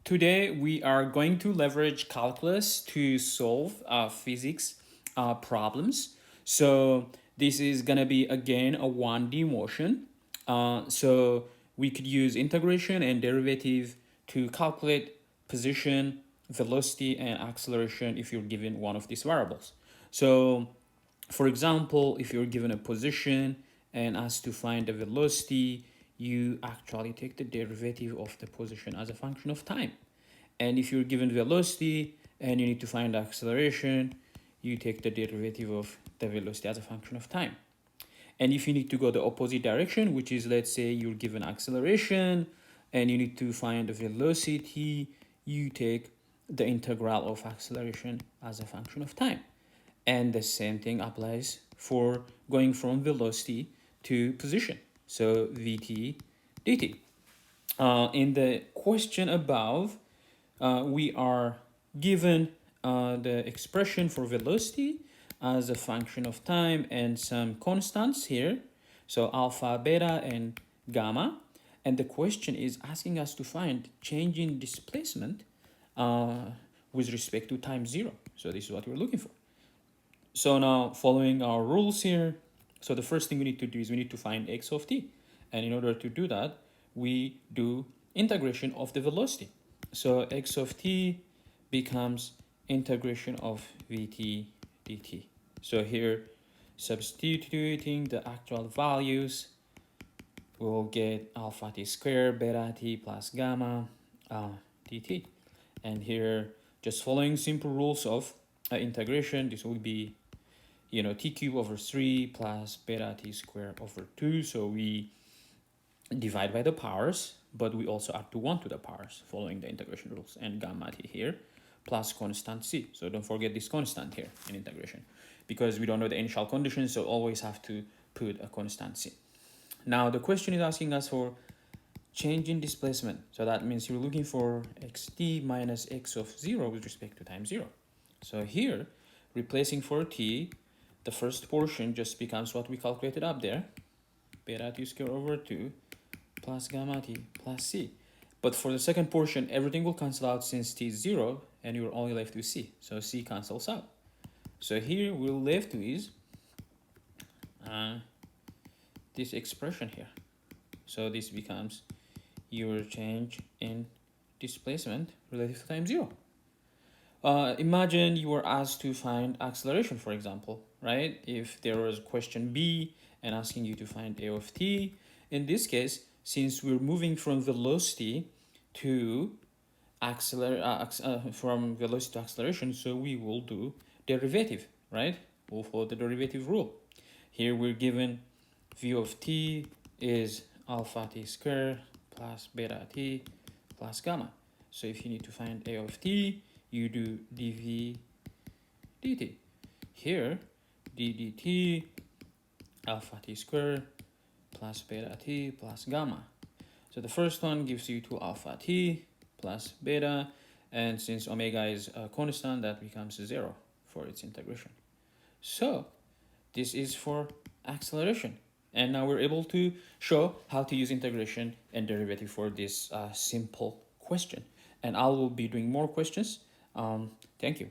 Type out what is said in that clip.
Today we are going to leverage calculus to solve physics problems. So this is gonna be again a 1D motion. So we could use integration and derivative to calculate position, velocity, and acceleration if you're given one of these variables. So for example, if you're given a position and asked to find the velocity, you actually take the derivative of the position as a function of time. And if you're given velocity and you need to find the acceleration, you take the derivative of the velocity as a function of time. And if you need to go the opposite direction, which is, let's say you're given acceleration and you need to find the velocity, you take the integral of acceleration as a function of time. And the same thing applies for going from velocity to position. So vt dt. In the question above, we are given the expression for velocity as a function of time and some constants here. So alpha, beta, and gamma. And the question is asking us to find change in displacement with respect to time zero. So this is what we're looking for. So now following our rules here, so the first thing we need to do is we need to find x of t. And in order to do that, we do integration of the velocity. So x of t becomes integration of vt dt. So here, substituting the actual values, we'll get alpha t squared, beta t plus gamma dt. And here, just following simple rules of integration, this will be t cubed over 3 plus beta t squared over 2. So we divide by the powers, but we also add to 1 to the powers following the integration rules, and gamma t here plus constant c. So don't forget this constant here in integration because we don't know the initial conditions, so always have to put a constant c. Now the question is asking us for change in displacement. So that means you're looking for xt minus x of 0 with respect to time 0. So here, replacing for t, the first portion just becomes what we calculated up there, beta t squared over 2 plus gamma t plus c. But for the second portion, everything will cancel out since t is 0, and you're only left with c. So c cancels out. So here we're left with this expression here. So this becomes your change in displacement relative to time 0. Imagine you were asked to find acceleration, for example, right? If there was question B and asking you to find a of t, in this case, since we're moving from velocity to from velocity to acceleration, so we will do derivative, right? We'll follow the derivative rule. Here we're given v of t is alpha t squared plus beta t plus gamma. So if you need to find a of t, you do dv dt. Here, d dt alpha t squared plus beta t plus gamma. So the first one gives you 2 alpha t plus beta, and since omega is a constant, that becomes 0 for its integration. So this is for acceleration. And now we're able to show how to use integration and derivative for this simple question. And I will be doing more questions. Thank you.